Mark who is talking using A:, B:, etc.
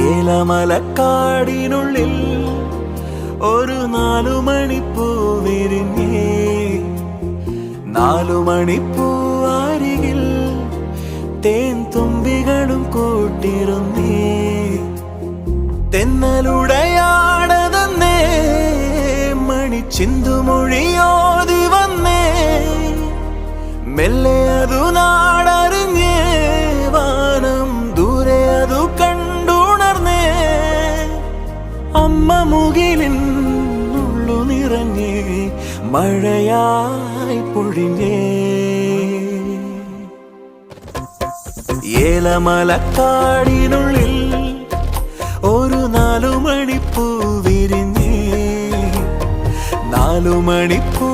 A: ഏലമലക്കാടിനുള്ളിൽ ഒരു 4 മണിപ്പൂ വിരിഞ്ഞേ. 4 മണിപ്പൂ അരികിൽ തേൻ തുമ്പികളും കൂട്ടിരുന്നേ. തെന്നലുടയാടതന്നേ മണിച്ചിന്തുമൊഴിയോതി വന്നേ. മെല്ലെ അതു നാടറിഞ്ഞേ, വാനം ദൂരെ അതു കണ്ടുണർന്നേ. അമ്മ മുകിലിൻ ഉള്ളു നിറഞ്ഞേ, മഴയായി പൊഴിഞ്ഞേ. ഏലമലക്കാടിനുള്ളിൽ ഒരു 4 മണിപ്പൂ വിരിഞ്ഞേ. 4 മണിപ്പൂ